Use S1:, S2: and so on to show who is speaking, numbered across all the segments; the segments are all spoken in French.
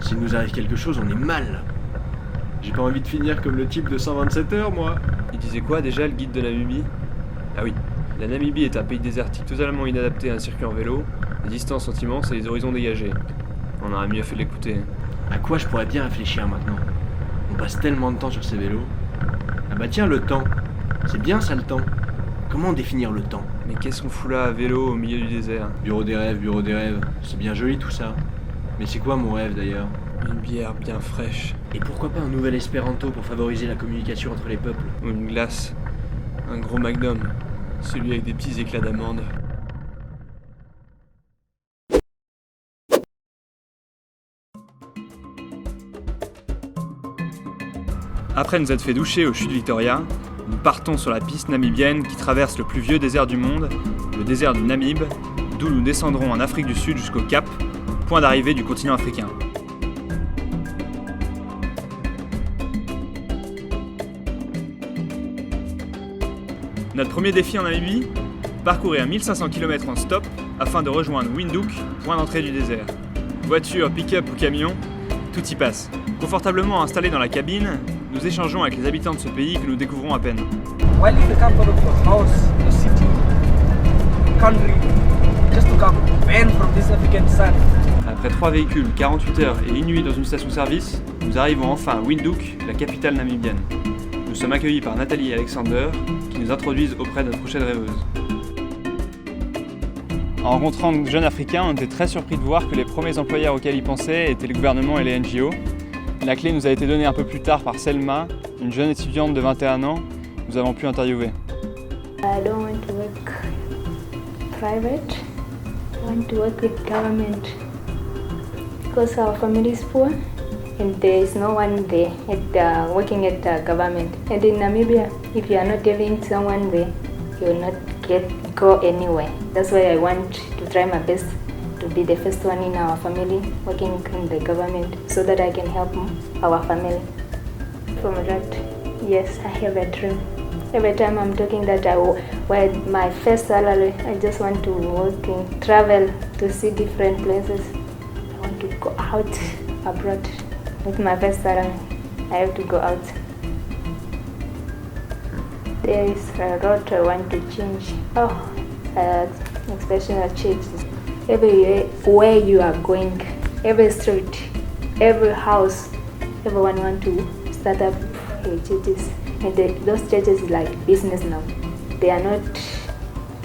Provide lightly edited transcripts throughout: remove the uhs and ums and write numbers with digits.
S1: S'il nous arrive quelque chose, on est mal. J'ai pas envie de finir comme le type de 127 heures, moi.
S2: Il disait quoi déjà, le guide de Namibie? Ah oui, la Namibie est un pays désertique totalement inadapté à un circuit en vélo, les distances sont immenses et les horizons dégagés. On aurait mieux fait de l'écouter.
S1: À quoi je pourrais bien réfléchir maintenant? On passe tellement de temps sur ces vélos. Ah bah tiens, le temps. C'est bien ça, le temps. Comment définir le temps?
S2: Mais qu'est-ce qu'on fout là à vélo au milieu du désert?
S1: Bureau des rêves, bureau des rêves. C'est bien joli tout ça. Mais c'est quoi mon rêve d'ailleurs?
S2: Une bière bien fraîche.
S1: Et pourquoi pas un nouvel espéranto pour favoriser la communication entre les peuples?
S2: Ou une glace. Un gros magnum. Celui avec des petits éclats d'amande. Après nous être fait doucher au chute Victoria, nous partons sur la piste namibienne qui traverse le plus vieux désert du monde, le désert du Namib, d'où nous descendrons en Afrique du Sud jusqu'au Cap, point d'arrivée du continent africain. Notre premier défi en Namibie, parcourir 1500 km en stop afin de rejoindre Windhoek, point d'entrée du désert. Voiture, pick-up ou camion, tout y passe. Confortablement installés dans la cabine, nous échangeons avec les habitants de ce pays que nous découvrons à peine.
S3: While if you come to look for house, a city, country, just to come ban from this African sun.
S2: Après 3 véhicules, 48 heures et une nuit dans une station-service, nous arrivons enfin à Windhoek, la capitale namibienne. Nous sommes accueillis par Nathalie et Alexander, qui nous introduisent auprès de notre prochaine rêveuse. En rencontrant de jeunes Africains, on était très surpris de voir que les premiers employeurs auxquels ils pensaient étaient le gouvernement et les NGO. La clé nous a été donnée un peu plus tard par Selma, une jeune étudiante de 21 ans, que nous avons pu interviewer.
S4: I don't want to work private. I want to work with government because our family is poor and there is no one there working at the government. And in Namibia, if you are not having someone there, you will not go anywhere. That's why I want to try my best to be the first one in our family working in the government so that I can help our family. From that, yes, I have a dream. Every time I'm talking that with my first salary, I just want to work and travel to see different places. I want to go out abroad. With my first salary, I have to go out. There is a lot I want to change. Especially changes. Everywhere you are going, every street, every house, everyone want to start up churches. And those churches is like business now. They are not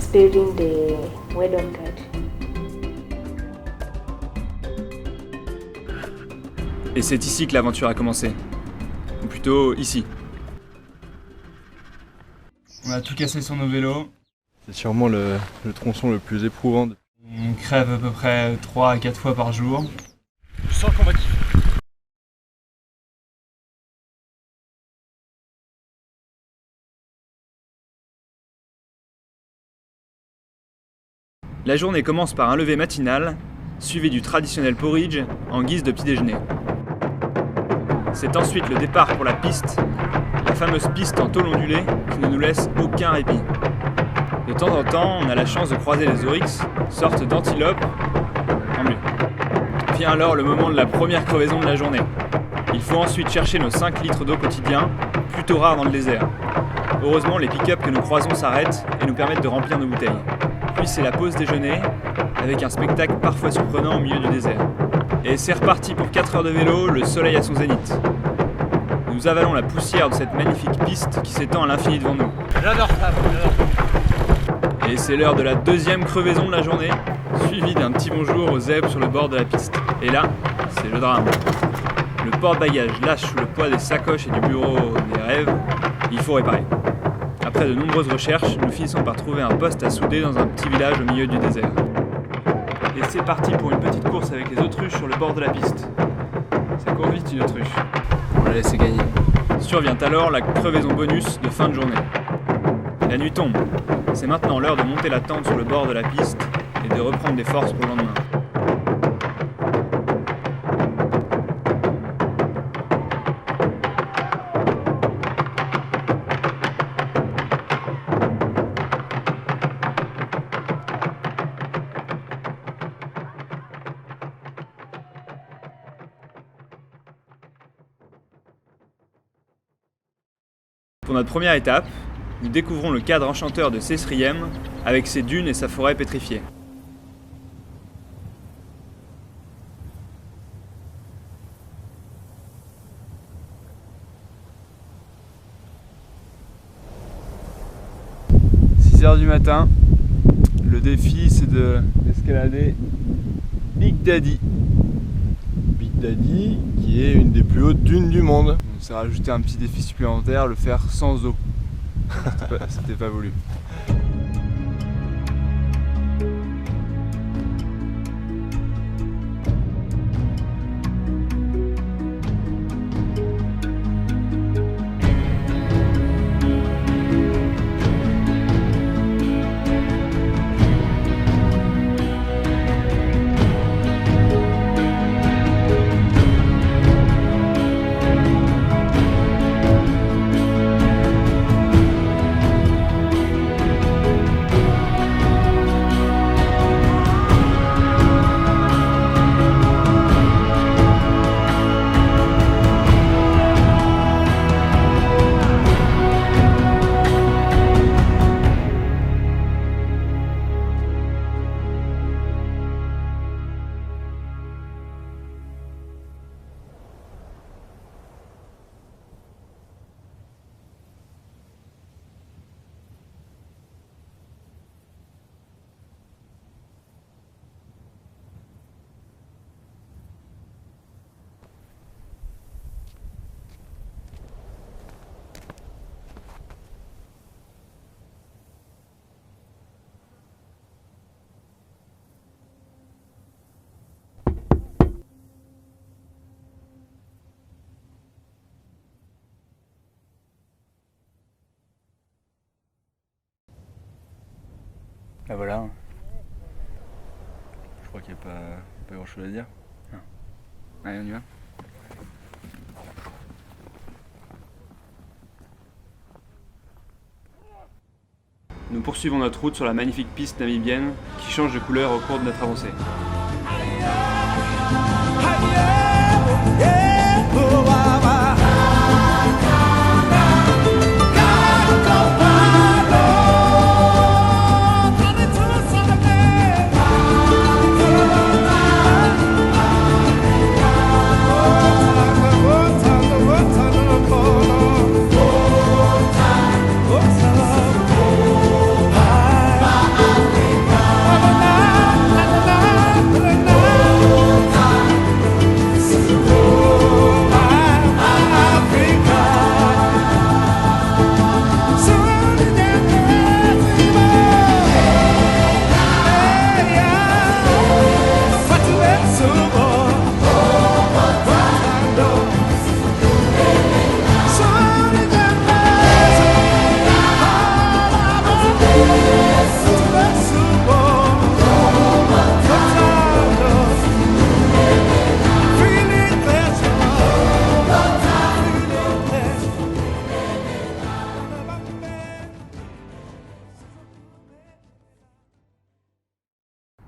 S4: spreading the word of God.
S2: Et c'est ici que l'aventure a commencé. Ou plutôt ici. On a tout cassé sur nos vélos.
S5: C'est sûrement le tronçon le plus éprouvant.
S2: On crève à peu près 3 à 4 fois par jour.
S5: Je sens qu'on va kiffer.
S2: La journée commence par un lever matinal, suivi du traditionnel porridge en guise de petit déjeuner. C'est ensuite le départ pour la piste, la fameuse piste en tôle ondulée qui ne nous laisse aucun répit. De temps en temps, on a la chance de croiser les oryx, sorte d'antilopes, en mieux. Vient alors le moment de la première crevaison de la journée. Il faut ensuite chercher nos 5 litres d'eau quotidien, plutôt rares dans le désert. Heureusement, les pick-up que nous croisons s'arrêtent et nous permettent de remplir nos bouteilles. Puis c'est la pause déjeuner, avec un spectacle parfois surprenant au milieu du désert. Et c'est reparti pour 4 heures de vélo, le soleil à son zénith. Nous avalons la poussière de cette magnifique piste qui s'étend à l'infini devant nous.
S3: J'adore ça,
S2: Et c'est l'heure de la deuxième crevaison de la journée, suivie d'un petit bonjour aux zèbres sur le bord de la piste. Et là, c'est le drame. Le porte-bagages lâche sous le poids des sacoches et du bureau des rêves. Il faut réparer. Après de nombreuses recherches, nous finissons par trouver un poste à souder dans un petit village au milieu du désert. Et c'est parti pour une petite course avec les autruches sur le bord de la piste. Ça court vite une autruche.
S1: On l'a laissé gagner.
S2: Survient alors la crevaison bonus de fin de journée. La nuit tombe. C'est maintenant l'heure de monter la tente sur le bord de la piste et de reprendre des forces pour le lendemain. Pour notre première étape, nous découvrons le cadre enchanteur de Sesriem avec ses dunes et sa forêt pétrifiée. « 6h du matin, le défi c'est d'escalader Big Daddy.
S5: Big Daddy, qui est une des plus hautes dunes du monde.
S2: On s'est rajouté un petit défi supplémentaire, le faire sans eau. C'était pas voulu.
S5: Ah voilà. Je crois qu'il n'y a pas grand chose à dire.
S2: Non. Allez, on y va. Nous poursuivons notre route sur la magnifique piste namibienne qui change de couleur au cours de notre avancée.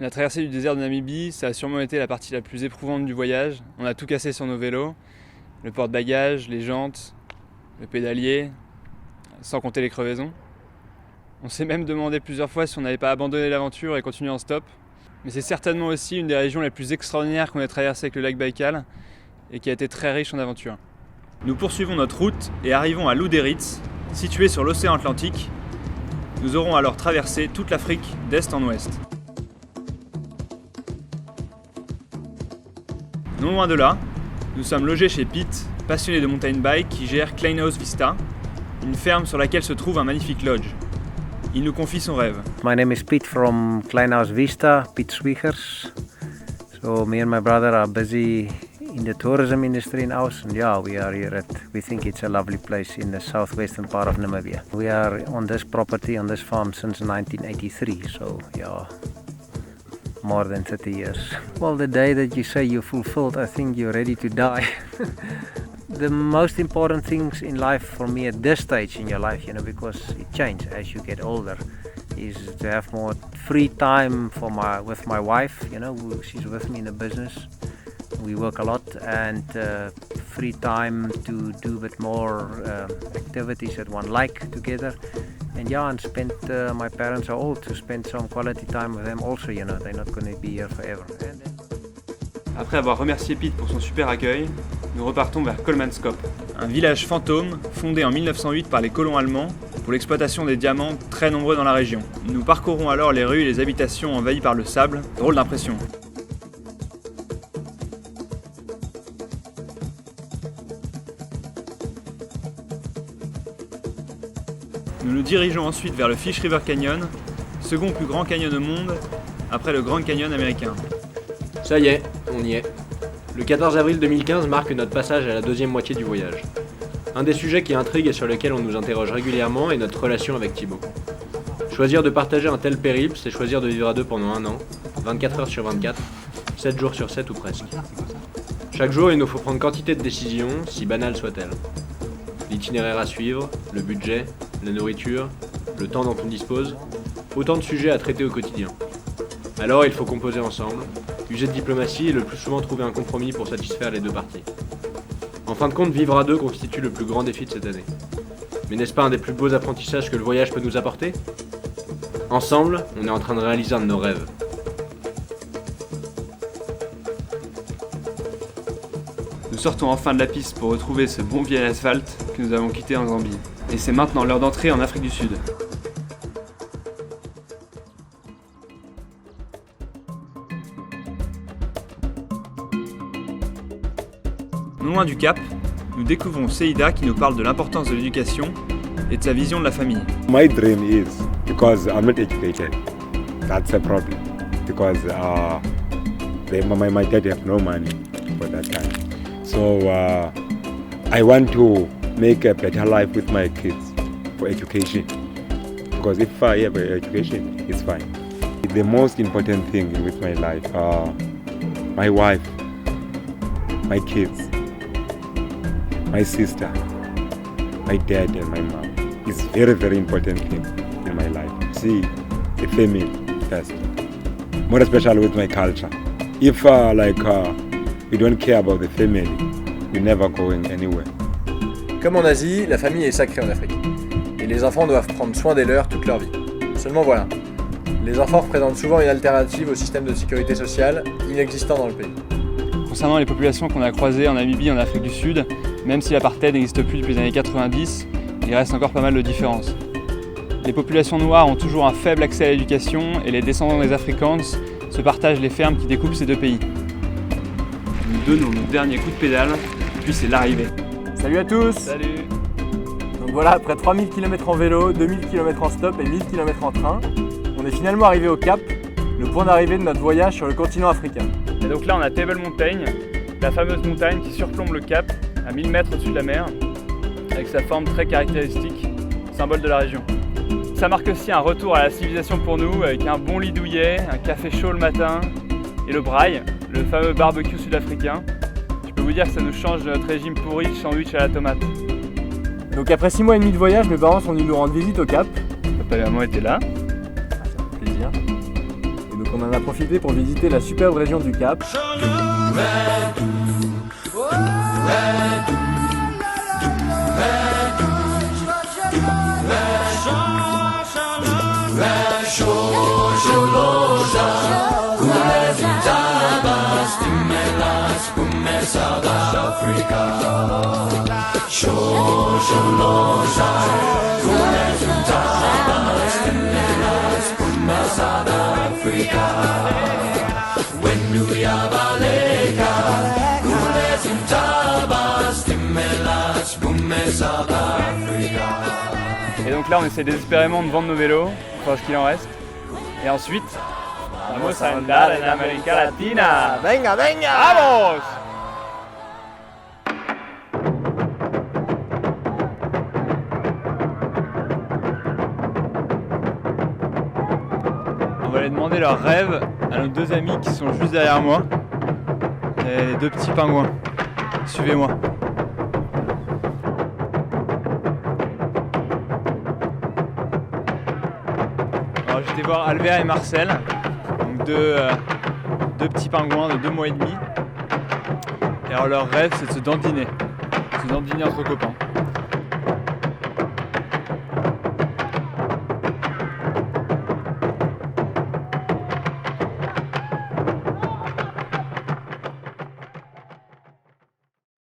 S2: La traversée du désert de Namibie, ça a sûrement été la partie la plus éprouvante du voyage. On a tout cassé sur nos vélos, le porte-bagages, les jantes, le pédalier, sans compter les crevaisons. On s'est même demandé plusieurs fois si on n'avait pas abandonné l'aventure et continué en stop. Mais c'est certainement aussi une des régions les plus extraordinaires qu'on ait traversées avec le lac Baïkal et qui a été très riche en aventures. Nous poursuivons notre route et arrivons à Lüderitz, situé sur l'océan Atlantique. Nous aurons alors traversé toute l'Afrique d'est en ouest. Non loin de là, nous sommes logés chez Pete, passionné de mountain bike qui gère Kleinhaus Vista, une ferme sur laquelle se trouve un magnifique lodge. Il nous confie son rêve.
S6: My name is Pete from Kleinhaus Vista, Pete Swiegers. So me and my brother are busy in the tourism industry in Aus, and yeah, we are here we think it's a lovely place in the southwestern part of Namibia. We are on this property, on this farm since 1983, so yeah, more than 30 years. Well, the day that you say you're fulfilled, I think you're ready to die. The most important things in life for me at this stage in your life, you know, because it changes as you get older, is to have more free time with my wife, you know, she's with me in the business. We work a lot and free time to do a bit more activities that one like together. And yeah, and my parents are old, to spend some quality time with them also, you know, they're not going to be here forever.
S2: Après avoir remercié Pete pour son super accueil, nous repartons vers Colemanskop, un village fantôme fondé en 1908 par les colons allemands pour l'exploitation des diamants très nombreux dans la région. Nous parcourons alors les rues et les habitations envahies par le sable. Drôle d'impression. Nous nous dirigeons ensuite vers le Fish River Canyon, second plus grand canyon au monde, après le Grand Canyon américain.
S1: Ça y est, on y est. Le 14 avril 2015 marque notre passage à la deuxième moitié du voyage. Un des sujets qui intrigue et sur lequel on nous interroge régulièrement est notre relation avec Thibaut. Choisir de partager un tel périple, c'est choisir de vivre à deux pendant un an, 24 heures sur 24, 7 jours sur 7 ou presque. Chaque jour, il nous faut prendre quantité de décisions, si banales soient-elles. L'itinéraire à suivre, le budget, la nourriture, le temps dont on dispose, autant de sujets à traiter au quotidien. Alors il faut composer ensemble, user de diplomatie et le plus souvent trouver un compromis pour satisfaire les deux parties. En fin de compte, vivre à deux constitue le plus grand défi de cette année. Mais n'est-ce pas un des plus beaux apprentissages que le voyage peut nous apporter ? Ensemble, on est en train de réaliser un de nos rêves.
S2: Nous sortons enfin de la piste pour retrouver ce bon vieil asphalte que nous avons quitté en Zambie. Et c'est maintenant l'heure d'entrer en Afrique du Sud. Non loin du Cap, nous découvrons Seida qui nous parle de l'importance de l'éducation et de sa vision de la famille.
S7: My dream is, because I'm not educated, that's a problem. Because my dad have no money for that time. So I want to make a better life with my kids for education. Because if I have education, it's fine. The most important thing with my life, my wife, my kids, my sister, my dad and my mom. It's very, very important thing in my life. See, the family first. More especially with my culture. If you don't care about the family, you're never going anywhere.
S8: Comme en Asie, la famille est sacrée en Afrique. Et les enfants doivent prendre soin des leurs toute leur vie. Seulement voilà, les enfants représentent souvent une alternative au système de sécurité sociale inexistant dans le pays.
S2: Concernant les populations qu'on a croisées en Namibie et en Afrique du Sud, même si l'apartheid n'existe plus depuis les années 90, il reste encore pas mal de différences. Les populations noires ont toujours un faible accès à l'éducation et les descendants des Afrikaans se partagent les fermes qui découpent ces deux pays. Nous donnons nos derniers coups de pédale, puis c'est l'arrivée.
S3: Salut à tous.
S2: Salut.
S3: Donc voilà, après 3000 km en vélo, 2000 km en stop et 1000 km en train, on est finalement arrivé au Cap, le point d'arrivée de notre voyage sur le continent africain.
S2: Et donc là on a Table Mountain, la fameuse montagne qui surplombe le Cap à 1000 mètres au-dessus de la mer, avec sa forme très caractéristique, symbole de la région. Ça marque aussi un retour à la civilisation pour nous, avec un bon lit douillet, un café chaud le matin et le braai, le fameux barbecue sud-africain. Je peux vous dire que ça nous change de notre régime pourri de sandwich à la tomate.
S3: Donc après 6 mois et demi de voyage, mes parents sont venus nous rendre visite au Cap.
S2: Papa et maman étaient là.
S3: Ça fait plaisir. Et donc on en a profité pour visiter la superbe région du Cap.
S2: Et donc là on essaie désespérément de vendre nos vélos, pour ce qu'il en reste. Et ensuite, vamos a andar en América Latina.
S3: Venga, venga!
S2: Vamos! On va aller demander leurs rêves à nos deux amis qui sont juste derrière moi. Et les deux petits pingouins. Suivez-moi. Alors j'étais voir Albert et Marcel, donc deux petits pingouins de 2 mois et demi. Et alors leur rêve, c'est de se dandiner entre copains.